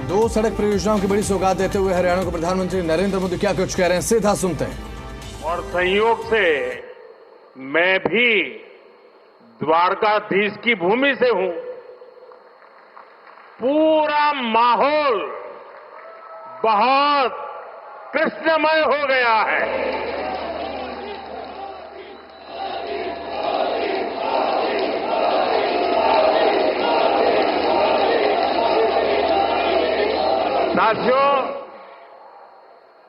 दो सड़क परियोजनाओं की बड़ी सौगात देते हुए हरियाणा को प्रधानमंत्री नरेंद्र मोदी क्या कुछ कह रहे हैं, सीधा सुनते हैं। और संयोग से मैं भी द्वारकाधीश की भूमि से हूं। पूरा माहौल बहुत कृष्णमय हो गया है। साथियों,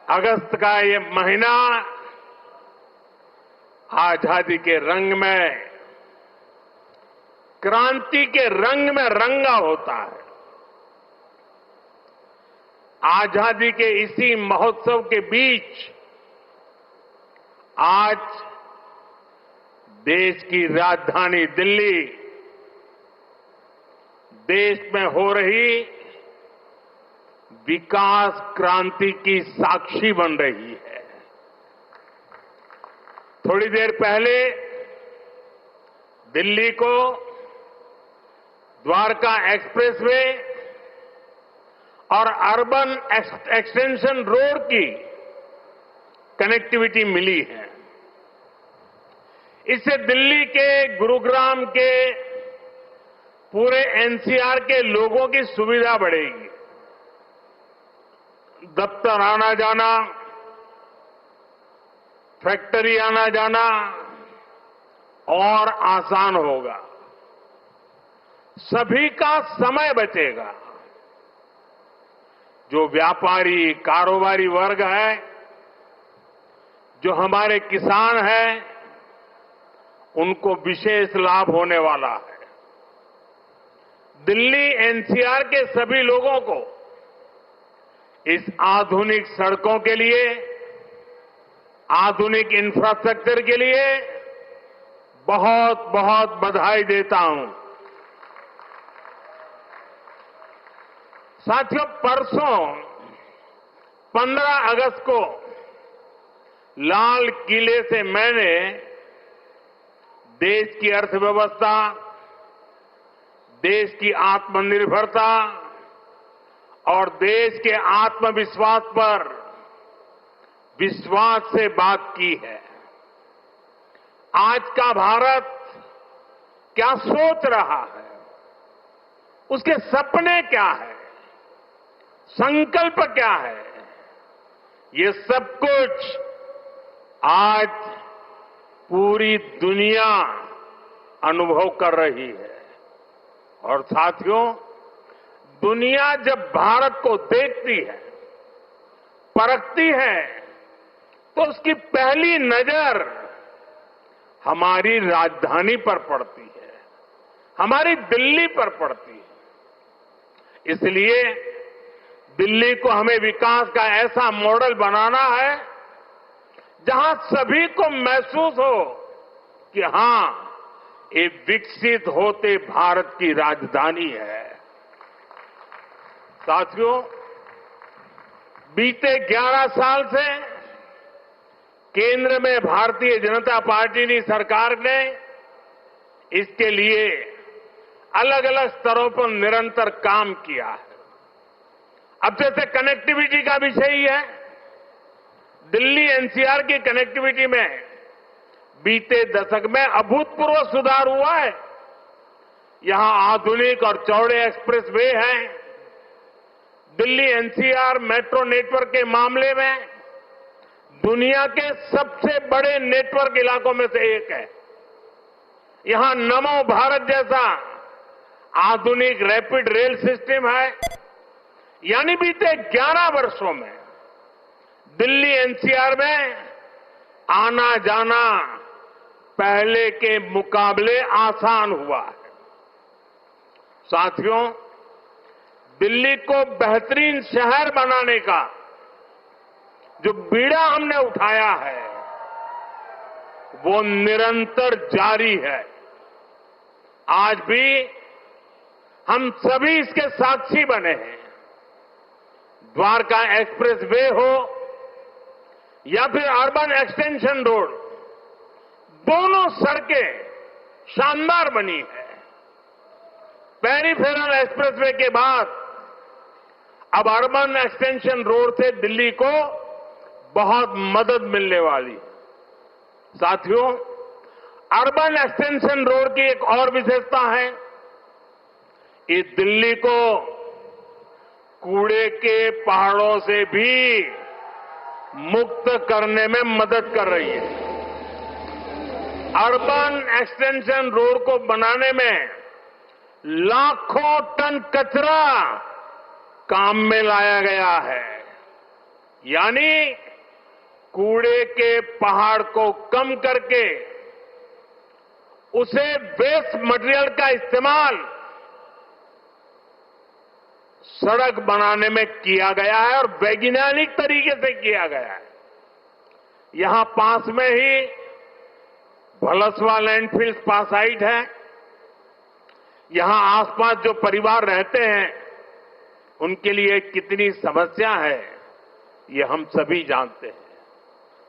अगस्त का ये महीना आजादी के रंग में, क्रांति के रंग में रंगा होता है। आजादी के इसी महोत्सव के बीच आज देश की राजधानी दिल्ली देश में हो रही विकास क्रांति की साक्षी बन रही है। थोड़ी देर पहले दिल्ली को द्वारका एक्सप्रेसवे और अर्बन एक्सटेंशन रोड की कनेक्टिविटी मिली है। इससे दिल्ली के, गुरुग्राम के, पूरे एनसीआर के लोगों की सुविधा बढ़ेगी। दफ्तर आना जाना, फैक्ट्री आना जाना और आसान होगा। सभी का समय बचेगा। जो व्यापारी, कारोबारी वर्ग है, जो हमारे किसान हैं, उनको विशेष लाभ होने वाला है। दिल्ली एनसीआर के सभी लोगों को इस आधुनिक सड़कों के लिए, आधुनिक इंफ्रास्ट्रक्चर के लिए बहुत बहुत बधाई देता हूं। साथियों, परसों 15 अगस्त को लाल किले से मैंने देश की अर्थव्यवस्था, देश की आत्मनिर्भरता और देश के आत्मविश्वास पर विश्वास से बात की है। आज का भारत क्या सोच रहा है, उसके सपने क्या है, संकल्प क्या है, ये सब कुछ आज पूरी दुनिया अनुभव कर रही है। और साथियों, दुनिया जब भारत को देखती है, परखती है, तो उसकी पहली नजर हमारी राजधानी पर पड़ती है, हमारी दिल्ली पर पड़ती है। इसलिए दिल्ली को हमें विकास का ऐसा मॉडल बनाना है जहां सभी को महसूस हो कि हां, ये विकसित होते भारत की राजधानी है। साथियों, बीते 11 साल से केंद्र में भारतीय जनता पार्टी की सरकार ने इसके लिए अलग अलग स्तरों पर निरंतर काम किया है। अब जैसे कनेक्टिविटी का विषय ही है, दिल्ली एनसीआर की कनेक्टिविटी में बीते दशक में अभूतपूर्व सुधार हुआ है। यहां आधुनिक और चौड़े एक्सप्रेसवे हैं। दिल्ली एनसीआर मेट्रो नेटवर्क के मामले में दुनिया के सबसे बड़े नेटवर्क इलाकों में से एक है। यहां नमो भारत जैसा आधुनिक रैपिड रेल सिस्टम है। यानी बीते 11 वर्षों में दिल्ली एनसीआर में आना जाना पहले के मुकाबले आसान हुआ है। साथियों, दिल्ली को बेहतरीन शहर बनाने का जो बीड़ा हमने उठाया है, वो निरंतर जारी है। आज भी हम सभी इसके साक्षी बने हैं। द्वारका एक्सप्रेस वे हो या फिर अर्बन एक्सटेंशन रोड, दोनों सड़कें शानदार बनी है। पेरिफेरल एक्सप्रेसवे के बाद अब अर्बन एक्सटेंशन रोड से दिल्ली को बहुत मदद मिलने वाली है। साथियों, अर्बन एक्सटेंशन रोड की एक और विशेषता है, ये दिल्ली को कूड़े के पहाड़ों से भी मुक्त करने में मदद कर रही है। अर्बन एक्सटेंशन रोड को बनाने में लाखों टन कचरा काम में लाया गया है, यानी कूड़े के पहाड़ को कम करके उसे वेस्ट मटेरियल का इस्तेमाल सड़क बनाने में किया गया है और वैज्ञानिक तरीके से किया गया है। यहां पास में ही भलसवा लैंडफिल स्पा साइट है। यहां आसपास जो परिवार रहते हैं उनके लिए कितनी समस्या है ये हम सभी जानते हैं।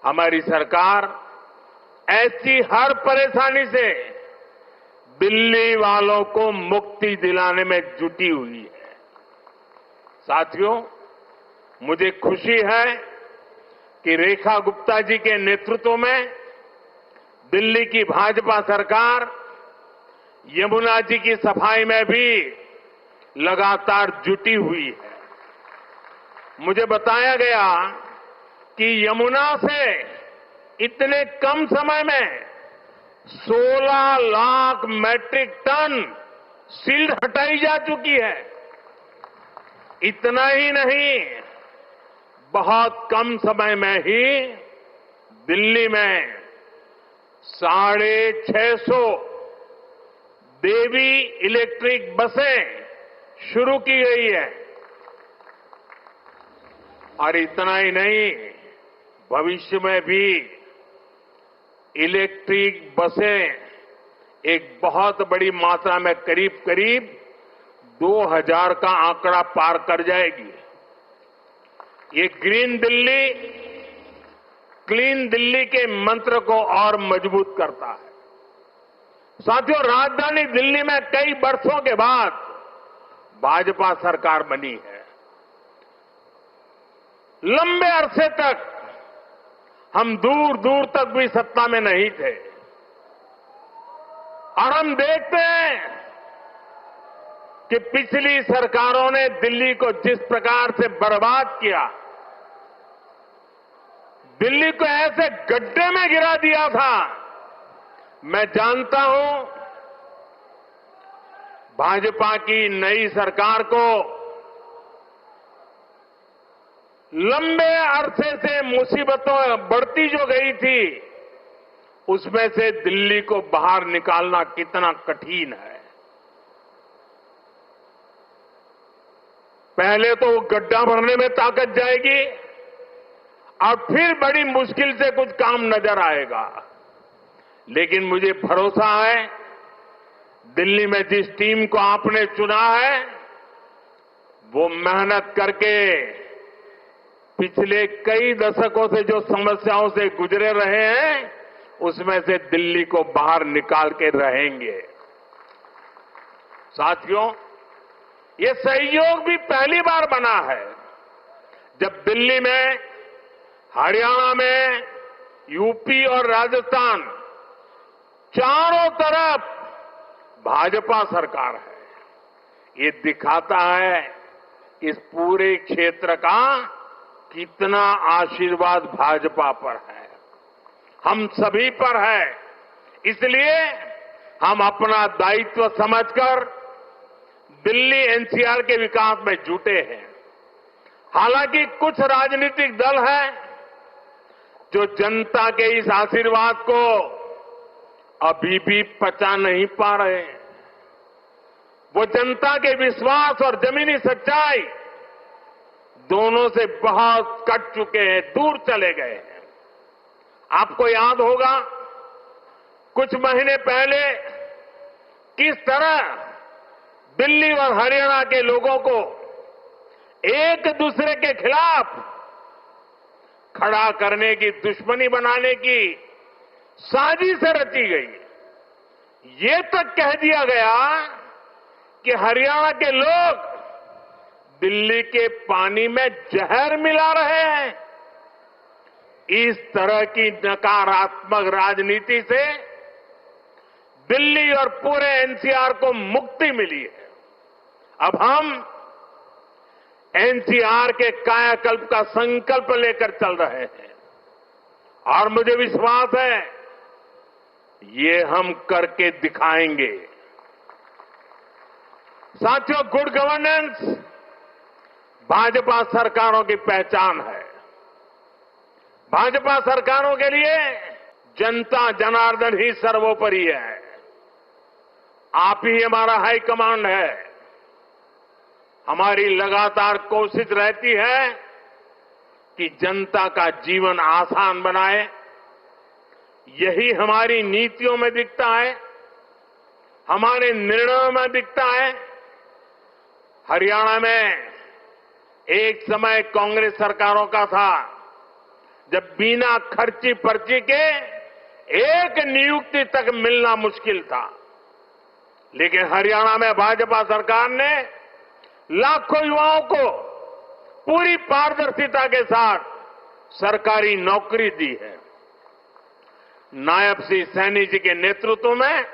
हमारी सरकार ऐसी हर परेशानी से दिल्ली वालों को मुक्ति दिलाने में जुटी हुई है। साथियों, मुझे खुशी है कि रेखा गुप्ता जी के नेतृत्व में दिल्ली की भाजपा सरकार यमुना जी की सफाई में भी लगातार जुटी हुई है। मुझे बताया गया कि यमुना से इतने कम समय में 16 लाख मैट्रिक टन सिल्ट हटाई जा चुकी है। इतना ही नहीं, बहुत कम समय में ही दिल्ली में 650 देवी इलेक्ट्रिक बसें शुरू की गई है। और इतना ही नहीं, भविष्य में भी इलेक्ट्रिक बसें एक बहुत बड़ी मात्रा में करीब करीब 2000 का आंकड़ा पार कर जाएगी। ये ग्रीन दिल्ली, क्लीन दिल्ली के मंत्र को और मजबूत करता है। साथियों, राजधानी दिल्ली में कई वर्षों के बाद भाजपा सरकार बनी है। लंबे अरसे तक हम दूर दूर तक भी सत्ता में नहीं थे और हम देखते हैं कि पिछली सरकारों ने दिल्ली को जिस प्रकार से बर्बाद किया, दिल्ली को ऐसे गड्ढे में गिरा दिया था। मैं जानता हूं भाजपा की नई सरकार को लंबे अरसे से मुसीबतों बढ़ती जो गई थी उसमें से दिल्ली को बाहर निकालना कितना कठिन है। पहले तो वो गड्ढा भरने में ताकत जाएगी और फिर बड़ी मुश्किल से कुछ काम नजर आएगा। लेकिन मुझे भरोसा है दिल्ली में जिस टीम को आपने चुना है वो मेहनत करके पिछले कई दशकों से जो समस्याओं से गुजरे रहे हैं उसमें से दिल्ली को बाहर निकाल के रहेंगे। साथियों, ये सहयोग भी पहली बार बना है जब दिल्ली में, हरियाणा में, यूपी और राजस्थान चारों तरफ भाजपा सरकार है। ये दिखाता है इस पूरे क्षेत्र का कितना आशीर्वाद भाजपा पर है, हम सभी पर है। इसलिए हम अपना दायित्व समझकर दिल्ली एनसीआर के विकास में जुटे हैं। हालांकि कुछ राजनीतिक दल हैं जो जनता के इस आशीर्वाद को अभी भी पचा नहीं पा रहे। वो जनता के विश्वास और जमीनी सच्चाई दोनों से बहुत कट चुके हैं, दूर चले गए हैं। आपको याद होगा कुछ महीने पहले किस तरह दिल्ली और हरियाणा के लोगों को एक दूसरे के खिलाफ खड़ा करने की, दुश्मनी बनाने की साजिश रची गई। ये तक कह दिया गया कि हरियाणा के लोग दिल्ली के पानी में जहर मिला रहे हैं। इस तरह की नकारात्मक राजनीति से दिल्ली और पूरे एनसीआर को मुक्ति मिली है। अब हम एनसीआर के कायाकल्प का संकल्प लेकर चल रहे हैं और मुझे विश्वास है ये हम करके दिखाएंगे। साथियों, गुड गवर्नेंस भाजपा सरकारों की पहचान है। भाजपा सरकारों के लिए जनता जनार्दन ही सर्वोपरि है। आप ही हमारा हाईकमांड है। हमारी लगातार कोशिश रहती है कि जनता का जीवन आसान बनाए। यही हमारी नीतियों में दिखता है, हमारे निर्णयों में दिखता है। हरियाणा में एक समय कांग्रेस सरकारों का था जब बिना खर्ची पर्ची के एक नियुक्ति तक मिलना मुश्किल था, लेकिन हरियाणा में भाजपा सरकार ने लाखों युवाओं को पूरी पारदर्शिता के साथ सरकारी नौकरी दी है। नायब श्री सैनी जी के नेतृत्व में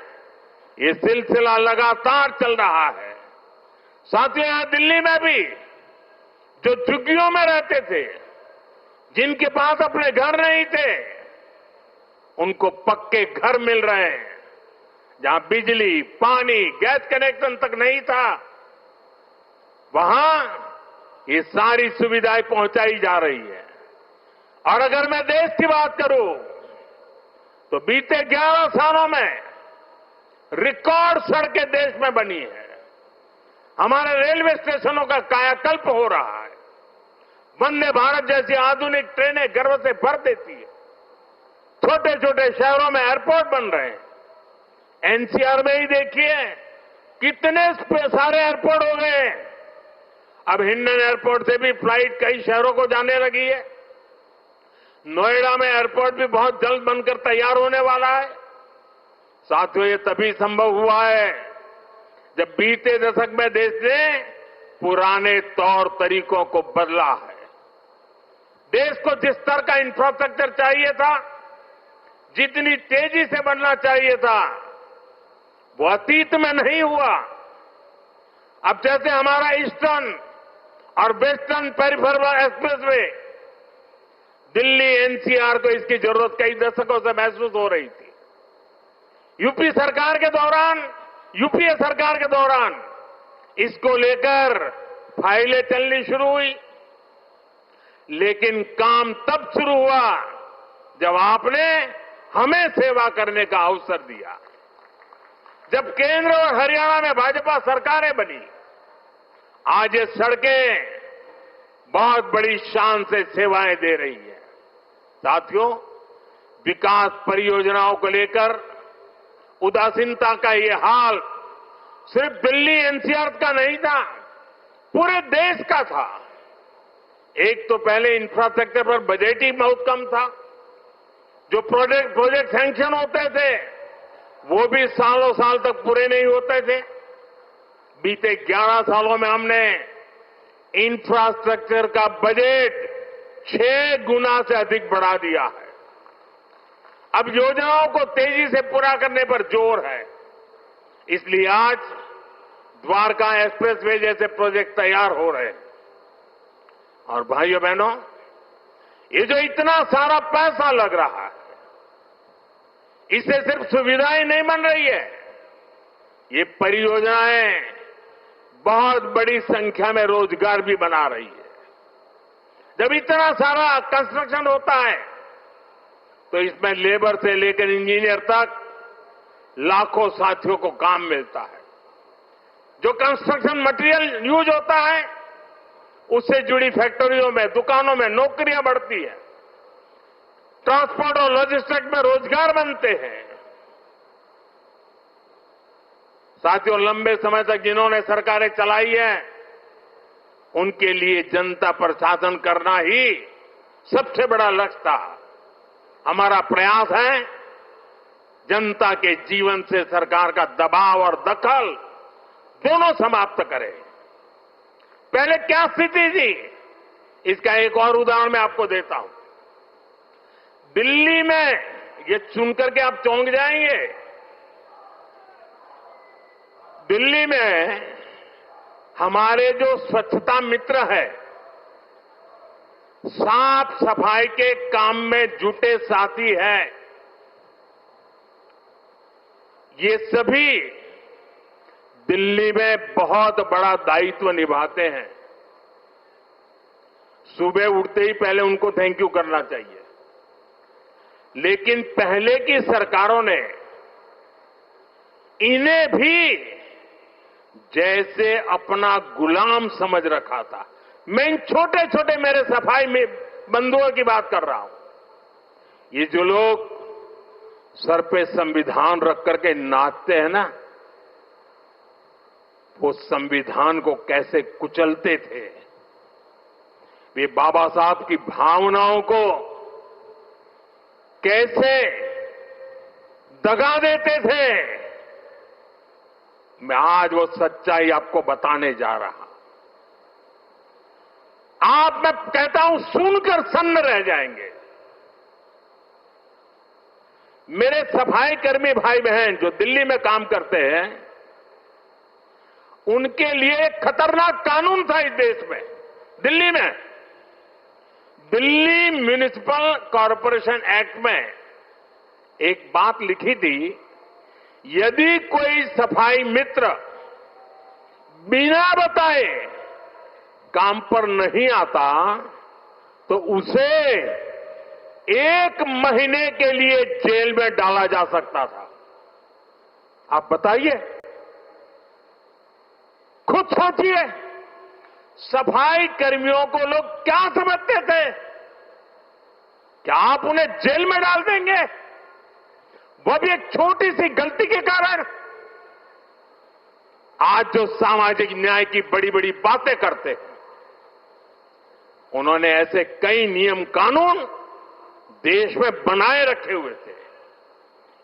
ये सिलसिला लगातार चल रहा है। साथियों, यहां दिल्ली में भी जो झुग्गियों में रहते थे, जिनके पास अपने घर नहीं थे, उनको पक्के घर मिल रहे हैं। जहां बिजली, पानी, गैस कनेक्शन तक नहीं था, वहां ये सारी सुविधाएं पहुंचाई जा रही है। और अगर मैं देश की बात करूं तो बीते 11 सालों में रिकॉर्ड सड़कें देश में बनी है। हमारे रेलवे स्टेशनों का कायाकल्प हो रहा है। वंदे भारत जैसी आधुनिक ट्रेनें गर्व से भर देती है। छोटे छोटे शहरों में एयरपोर्ट बन रहे हैं। एनसीआर में ही देखिए कितने सारे एयरपोर्ट हो गए। अब हिंडन एयरपोर्ट से भी फ्लाइट कई शहरों को जाने लगी है। नोएडा में एयरपोर्ट भी बहुत जल्द बनकर तैयार होने वाला है। साथियों, ये तभी संभव हुआ है जब बीते दशक में देश ने पुराने तौर तरीकों को बदला है। देश को जिस स्तर का इंफ्रास्ट्रक्चर चाहिए था, जितनी तेजी से बनना चाहिए था, वो अतीत में नहीं हुआ। अब जैसे हमारा ईस्टर्न और western peripheral expressway, Delhi NCR को इसकी जरूरत कई दशकों से महसूस हो रही थी। यूपीए सरकार के दौरान इसको लेकर फाइलें चलनी शुरू हुई, लेकिन काम तब शुरू हुआ जब आपने हमें सेवा करने का अवसर दिया। जब केंद्र और हरियाणा में भाजपा सरकारें बनी, आज ये सड़कें बहुत बड़ी शान से सेवाएं दे रही है। साथियों, विकास परियोजनाओं को लेकर उदासीनता का ये हाल सिर्फ दिल्ली एनसीआर का नहीं था, पूरे देश का था। एक तो पहले इंफ्रास्ट्रक्चर पर बजट ही बहुत कम था। जो प्रोजेक्ट सैंक्शन होते थे वो भी सालों साल तक पूरे नहीं होते थे। बीते 11 सालों में हमने इंफ्रास्ट्रक्चर का बजट 6 गुना से अधिक बढ़ा दिया है। अब योजनाओं को तेजी से पूरा करने पर जोर है। इसलिए आज द्वारका एक्सप्रेसवे जैसे प्रोजेक्ट तैयार हो रहे हैं। और भाइयों बहनों, ये जो इतना सारा पैसा लग रहा है, इससे सिर्फ सुविधाएं नहीं बन रही है, ये परियोजनाएं बहुत बड़ी संख्या में रोजगार भी बना रही है। जब इतना सारा कंस्ट्रक्शन होता है तो इसमें लेबर से लेकर इंजीनियर तक लाखों साथियों को काम मिलता है। जो कंस्ट्रक्शन मटेरियल यूज होता है उससे जुड़ी फैक्ट्रियों में, दुकानों में नौकरियां बढ़ती है। ट्रांसपोर्ट और लॉजिस्टिक्स में रोजगार बनते हैं। साथियों, लंबे समय तक जिन्होंने सरकारें चलाई है, उनके लिए जनता पर शासन करना ही सबसे बड़ा लक्ष्य था। हमारा प्रयास है जनता के जीवन से सरकार का दबाव और दखल दोनों समाप्त करें। पहले क्या स्थिति थी, इसका एक और उदाहरण मैं आपको देता हूं। दिल्ली में, ये सुनकर के आप चौंक जाएंगे, दिल्ली में हमारे जो स्वच्छता मित्र है, साफ सफाई के काम में जुटे साथी हैं, ये सभी दिल्ली में बहुत बड़ा दायित्व निभाते हैं। सुबह उठते ही पहले उनको थैंक यू करना चाहिए। लेकिन पहले की सरकारों ने इन्हें भी जैसे अपना गुलाम समझ रखा था। मैं इन छोटे छोटे मेरे सफाई में बंधुओं की बात कर रहा हूं। ये जो लोग सर पे संविधान रख करके नाचते हैं ना, वो संविधान को कैसे कुचलते थे, वे बाबा साहब की भावनाओं को कैसे दगा देते थे। मैं आज वो सच्चाई आपको बताने जा रहा। आप, मैं कहता हूं, सुनकर सन्न रह जाएंगे। मेरे सफाई कर्मी भाई बहन जो दिल्ली में काम करते हैं, उनके लिए एक खतरनाक कानून था इस देश में। दिल्ली में दिल्ली म्युनिसिपल कॉरपोरेशन एक्ट में एक बात लिखी थी, यदि कोई सफाई मित्र बिना बताए काम पर नहीं आता तो उसे 1 महीने के लिए जेल में डाला जा सकता था। आप बताइए, खुद सोचिए, सफाई कर्मियों को लोग क्या समझते थे? क्या आप उन्हें जेल में डाल देंगे, वो भी एक छोटी सी गलती के कारण? आज जो सामाजिक न्याय की बड़ी बड़ी बातें करते हैं, उन्होंने ऐसे कई नियम कानून देश में बनाए रखे हुए थे।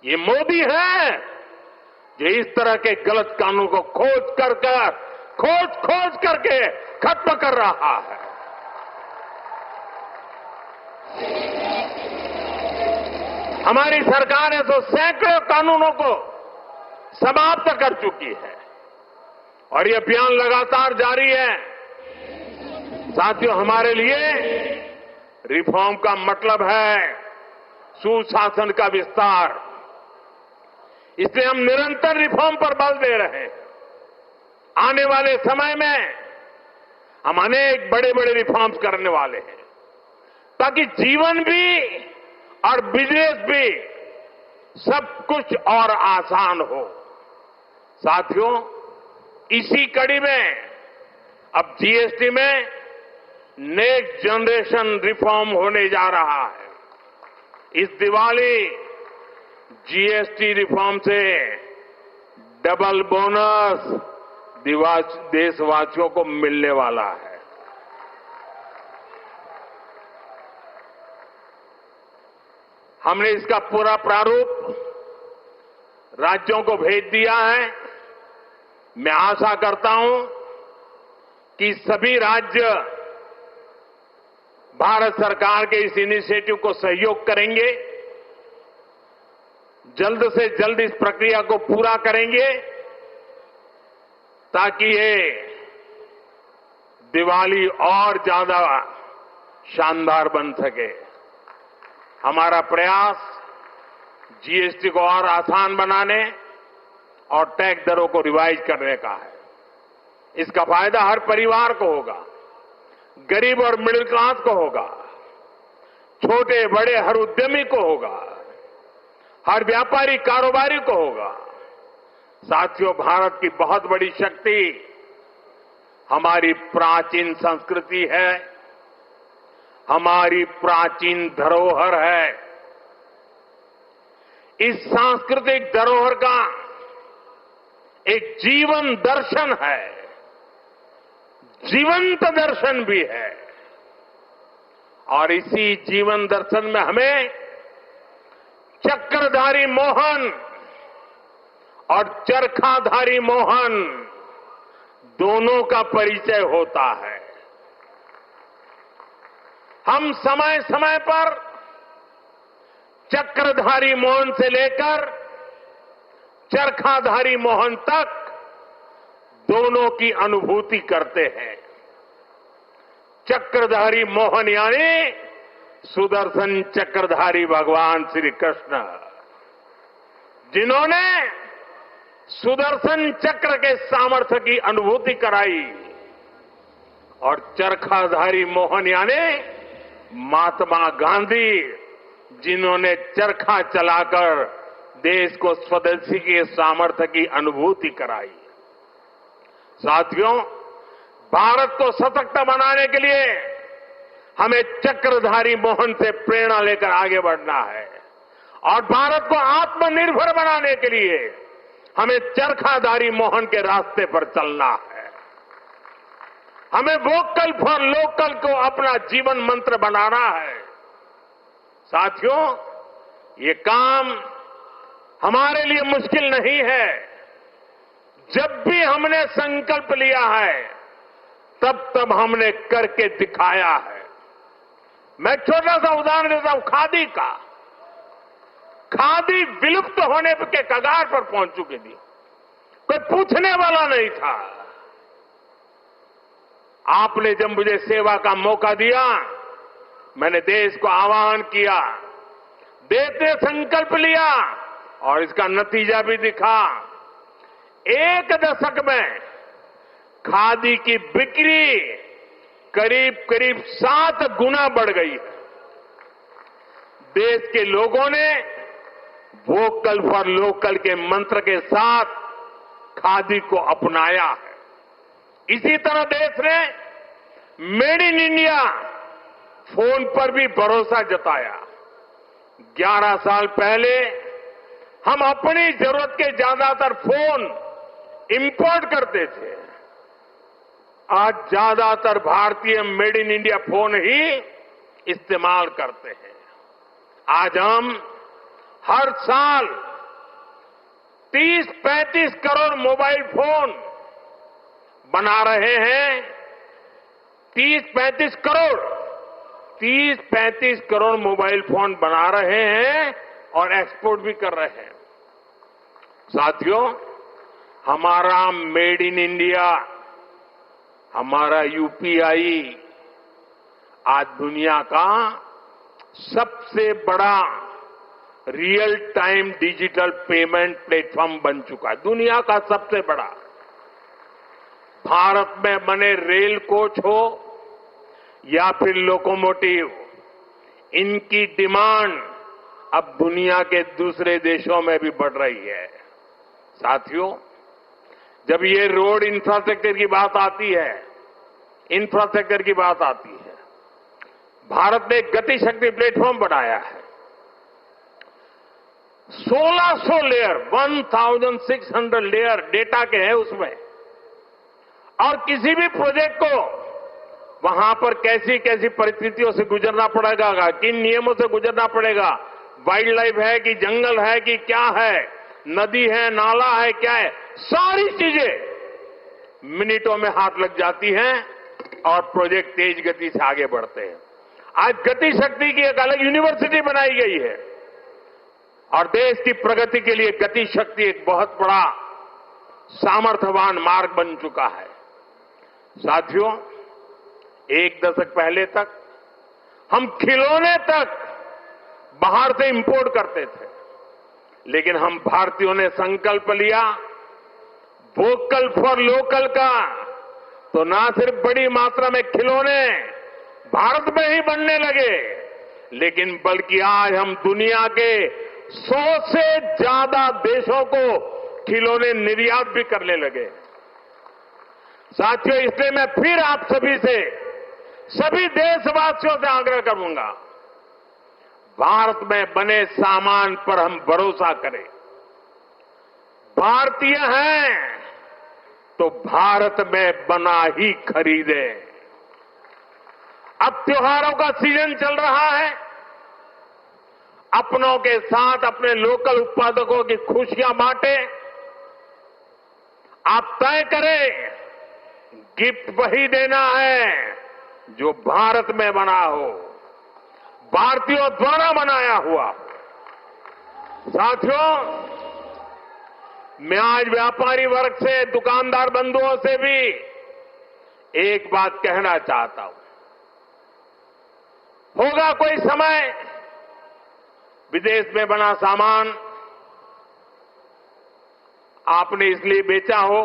ये मोदी है जो इस तरह के गलत कानून को खोज करके खत्म कर रहा है। हमारी सरकार है तो सैकड़ों कानूनों को समाप्त कर चुकी है और ये अभियान लगातार जारी है। साथियों, हमारे लिए रिफॉर्म का मतलब है सुशासन का विस्तार। इसलिए हम निरंतर रिफॉर्म पर बल दे रहे हैं। आने वाले समय में हम अनेक बड़े बड़े रिफॉर्म्स करने वाले हैं ताकि जीवन भी और बिजनेस भी सब कुछ और आसान हो। साथियों, इसी कड़ी में अब जीएसटी में नेक्स्ट जनरेशन रिफॉर्म होने जा रहा है। इस दिवाली जीएसटी रिफॉर्म से डबल बोनस देशवासियों को मिलने वाला है। हमने इसका पूरा प्रारूप राज्यों को भेज दिया है। मैं आशा करता हूं कि सभी राज्य भारत सरकार के इस इनिशिएटिव को सहयोग करेंगे, जल्द से जल्द इस प्रक्रिया को पूरा करेंगे ताकि ये दिवाली और ज्यादा शानदार बन सके। हमारा प्रयास जीएसटी को और आसान बनाने और टैक्स दरों को रिवाइज करने का है। इसका फायदा हर परिवार को होगा, गरीब और मिडिल क्लास को होगा, छोटे बड़े हर उद्यमी को होगा, हर व्यापारी कारोबारी को होगा। साथियों, भारत की बहुत बड़ी शक्ति हमारी प्राचीन संस्कृति है, हमारी प्राचीन धरोहर है। इस सांस्कृतिक धरोहर का एक जीवन दर्शन है, जीवंत दर्शन भी है। और इसी जीवन दर्शन में हमें चक्रधारी मोहन और चरखाधारी मोहन दोनों का परिचय होता है। हम समय समय पर चक्रधारी मोहन से लेकर चरखाधारी मोहन तक दोनों की अनुभूति करते हैं। चक्रधारी मोहन यानी सुदर्शन चक्रधारी भगवान श्री कृष्ण, जिन्होंने सुदर्शन चक्र के सामर्थ्य की अनुभूति कराई, और चरखाधारी मोहन यानी महात्मा गांधी, जिन्होंने चरखा चलाकर देश को स्वदेशी के सामर्थ्य की अनुभूति कराई। साथियों, भारत को सशक्त बनाने के लिए हमें चक्रधारी मोहन से प्रेरणा लेकर आगे बढ़ना है, और भारत को आत्मनिर्भर बनाने के लिए हमें चरखाधारी मोहन के रास्ते पर चलना है। हमें वोकल फॉर लोकल को अपना जीवन मंत्र बनाना है। साथियों, ये काम हमारे लिए मुश्किल नहीं है। जब भी हमने संकल्प लिया है, तब हमने करके दिखाया है। मैं छोटा सा उदाहरण देता हूं, खादी का। खादी विलुप्त होने के कगार पर पहुंच चुकी थी, कोई पूछने वाला नहीं था। आपने जब मुझे सेवा का मौका दिया, मैंने देश को आह्वान किया, देश ने संकल्प लिया, और इसका नतीजा भी दिखा। 1 दशक में खादी की बिक्री करीब 7 गुना बढ़ गई है। देश के लोगों ने वोकल फॉर लोकल के मंत्र के साथ खादी को अपनाया है। इसी तरह देश ने मेड इन इंडिया फोन पर भी भरोसा जताया। 11 साल पहले हम अपनी जरूरत के ज्यादातर फोन इंपोर्ट करते थे। आज ज्यादातर भारतीय मेड इन इंडिया फोन ही इस्तेमाल करते हैं। आज हम हर साल 30-35 करोड़ मोबाइल फोन बना रहे हैं। 30-35 करोड़ मोबाइल फोन बना रहे हैं और एक्सपोर्ट भी कर रहे हैं। साथियों, हमारा मेड इन इंडिया, हमारा यूपीआई आज दुनिया का सबसे बड़ा real time digital payment platform बन चुका है। दुनिया का सबसे बड़ा। भारत में बने रेल कोच हो या फिर लोकोमोटिव, इनकी डिमांड अब दुनिया के दूसरे देशों में भी बढ़ रही है। साथियों, जब ये रोड इंफ्रास्ट्रक्चर की बात आती है, भारत ने गति शक्ति प्लेटफॉर्म बनाया है। 1600 लेयर, 1600 लेयर डेटा के हैं उसमें, और किसी भी प्रोजेक्ट को वहां पर कैसी कैसी परिस्थितियों से गुजरना पड़ेगा, किन नियमों से गुजरना पड़ेगा, वाइल्ड लाइफ है कि जंगल है कि क्या है, नदी है, नाला है, क्या है, सारी चीजें मिनटों में हाथ लग जाती हैं और प्रोजेक्ट तेज गति से आगे बढ़ते हैं। आज गति शक्ति की एक अलग यूनिवर्सिटी बनाई गई है, और देश की प्रगति के लिए गति शक्ति एक बहुत बड़ा सामर्थ्यवान मार्ग बन चुका है। साथियों, 1 दशक पहले तक हम खिलौने तक बाहर से इंपोर्ट करते थे, लेकिन हम भारतीयों ने संकल्प लिया वोकल फॉर लोकल का, तो ना सिर्फ बड़ी मात्रा में खिलौने भारत में ही बनने लगे, लेकिन बल्कि आज हम दुनिया के 100 से ज्यादा देशों को खिलौने निर्यात भी करने लगे। साथियों, इसलिए मैं फिर आप सभी से, सभी देशवासियों से आग्रह करूंगा, भारत में बने सामान पर हम भरोसा करें। भारतीय हैं तो भारत में बना ही खरीदें। अब त्योहारों का सीजन चल रहा है, अपनों के साथ अपने लोकल उत्पादकों की खुशियां बांटें। आप तय करें गिफ्ट वही देना है जो भारत में बना हो, भारतीयों द्वारा बनाया हुआ। साथियों, मैं आज व्यापारी वर्ग से, दुकानदार बंधुओं से भी एक बात कहना चाहता हूं। होगा कोई समय विदेश में बना सामान आपने इसलिए बेचा हो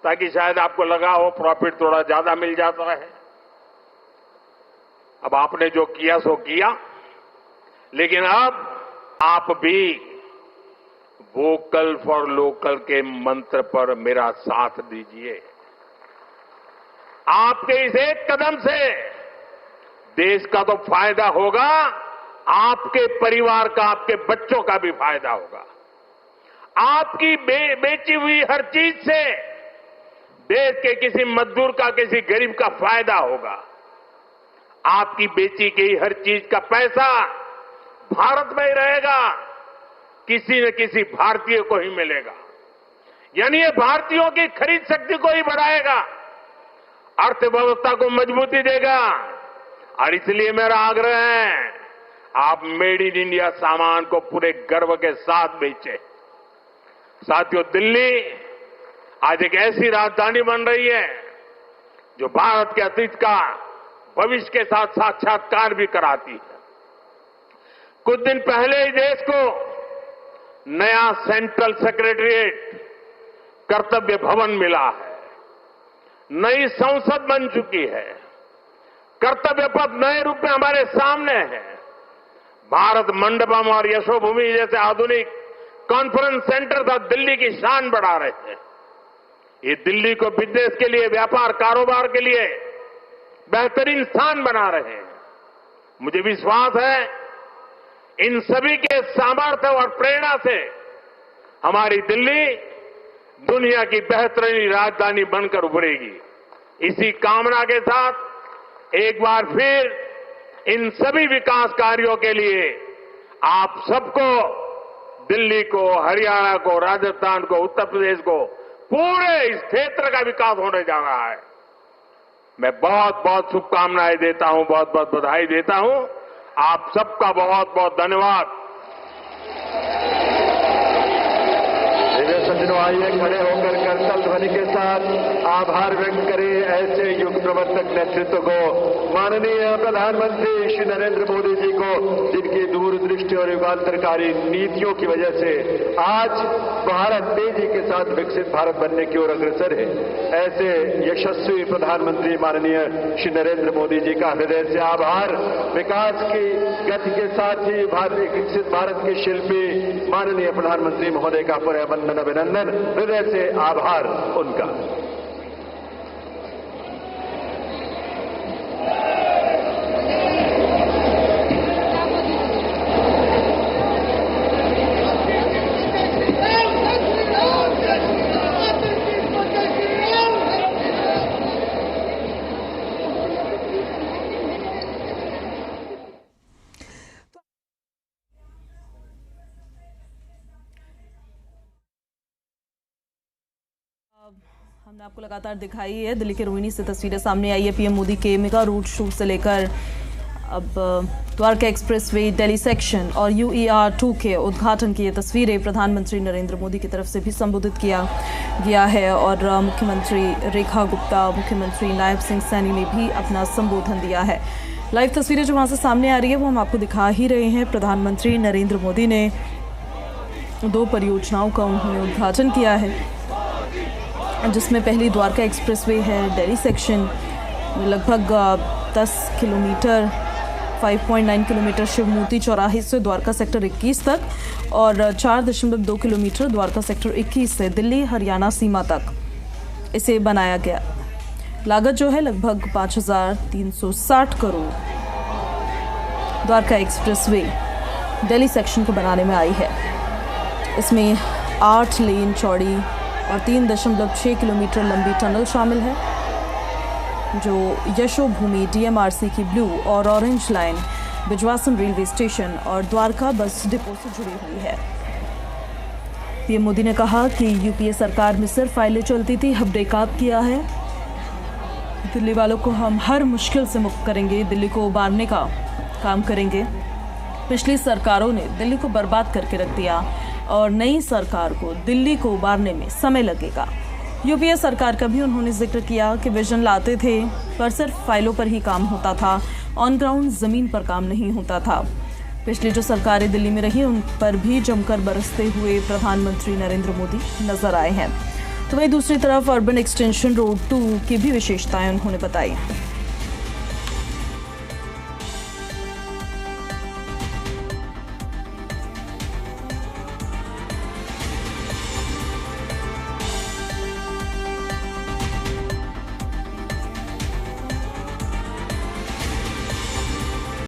ताकि शायद आपको लगा हो प्रॉफिट थोड़ा ज्यादा मिल जाता है। अब आपने जो किया सो किया, लेकिन अब आप भी वोकल फॉर लोकल के मंत्र पर मेरा साथ दीजिए। आपके इस एक कदम से देश का तो फायदा होगा, आपके परिवार का, आपके बच्चों का भी फायदा होगा। आपकी बेची हुई हर चीज से देश के किसी मजदूर का, किसी गरीब का फायदा होगा। आपकी बेची गई हर चीज का पैसा भारत में ही रहेगा, किसी न किसी भारतीय को ही मिलेगा। यानी ये भारतीयों की खरीद शक्ति को ही बढ़ाएगा, अर्थव्यवस्था को मजबूती देगा। और इसलिए मेरा आग्रह है, आप मेड इन इंडिया सामान को पूरे गर्व के साथ बेचें। साथियों, दिल्ली आज एक ऐसी राजधानी बन रही है जो भारत के अतीत का भविष्य के साथ साक्षात्कार भी कराती है। कुछ दिन पहले ही देश को नया सेंट्रल सेक्रेटरिएट, कर्तव्य भवन मिला है, नई संसद बन चुकी है, कर्तव्य पथ नए रूप में हमारे सामने है। भारत मंडपम और यशोभूमि जैसे आधुनिक कॉन्फ्रेंस सेंटर था दिल्ली की शान बढ़ा रहे हैं। ये दिल्ली को बिजनेस के लिए, व्यापार कारोबार के लिए बेहतरीन स्थान बना रहे हैं। मुझे विश्वास है इन सभी के सामर्थ्य और प्रेरणा से हमारी दिल्ली दुनिया की बेहतरीन राजधानी बनकर उभरेगी। इसी कामना के साथ एक बार फिर इन सभी विकास कार्यों के लिए आप सबको, दिल्ली को, हरियाणा को, राजस्थान को, उत्तर प्रदेश को, पूरे इस क्षेत्र का विकास होने जा रहा है। मैं बहुत बहुत शुभकामनाएं देता हूं, बहुत बहुत बधाई देता हूं। आप सबका बहुत बहुत धन्यवाद। सज्जनों, आइए खड़े होकर करतल ध्वनि के साथ आभार व्यक्त करें ऐसे युग प्रवर्तक नेतृत्व को, माननीय प्रधानमंत्री श्री नरेंद्र मोदी जी को, जिनकी दूरदृष्टि और युगांतरकारी नीतियों की वजह से आज भारत तेजी के साथ विकसित भारत बनने की ओर अग्रसर है। ऐसे यशस्वी प्रधानमंत्री माननीय श्री नरेंद्र मोदी जी का हृदय से आभार। विकास की गति के साथ ही विकसित भारत के शिल्पी माननीय प्रधानमंत्री महोदय का पूरे वंदन अभिनंदन, हृदय से आभार उनका। हमने आपको लगातार दिखाई है, दिल्ली के रोहिणी से तस्वीरें सामने आई है। पीएम मोदी के मेगा रोड शो से लेकर अब द्वारका एक्सप्रेसवे, दिल्ली सेक्शन और UER-2 के उद्घाटन की ये तस्वीरें प्रधानमंत्री नरेंद्र मोदी की तरफ से भी संबोधित किया गया है। और मुख्यमंत्री रेखा गुप्ता, मुख्यमंत्री नायब सिंह सैनी ने भी अपना संबोधन दिया है। लाइव तस्वीरें जो वहाँ से सामने आ रही है वो हम आपको दिखा ही रहे हैं। प्रधानमंत्री नरेंद्र मोदी ने 2 परियोजनाओं का उन्होंने उद्घाटन किया है, जिसमें पहली द्वारका एक्सप्रेसवे है, दिल्ली सेक्शन लगभग 10 किलोमीटर 5.9 किलोमीटर शिव मूर्ति चौराहे से द्वारका सेक्टर 21 तक और 4.2 किलोमीटर द्वारका सेक्टर 21 से दिल्ली हरियाणा सीमा तक इसे बनाया गया। लागत जो है लगभग 5,360 करोड़ द्वारका एक्सप्रेसवे दिल्ली सेक्शन को बनाने में आई है। इसमें 8 लेन चौड़ी और 3.6 किलोमीटर लंबी टनल शामिल है, जो यशोभूमि, DMRC की ब्लू और orange line, Bijwasan railway station और द्वारका बस डिपो से जुड़ी हुई है। पीएम मोदी ने कहा कि UPA सरकार में सिर्फ फाइलें चलती थी, अब ब्रेकअप किया है। दिल्ली वालों को हम हर मुश्किल से मुक्त करेंगे, दिल्ली को उबारने का काम करेंगे। पिछली सरकारों ने दिल्ली को बर्बाद करके रख दिया और नई सरकार को दिल्ली को उबारने में समय लगेगा। यूपीए सरकार का भी उन्होंने जिक्र किया कि विजन लाते थे पर सिर्फ फाइलों पर ही काम होता था, ऑन ग्राउंड जमीन पर काम नहीं होता था। पिछली जो सरकारें दिल्ली में रही उन पर भी जमकर बरसते हुए प्रधानमंत्री नरेंद्र मोदी नजर आए हैं। तो वहीं दूसरी तरफ अर्बन एक्सटेंशन रोड 2 की भी विशेषताएं उन्होंने बताई।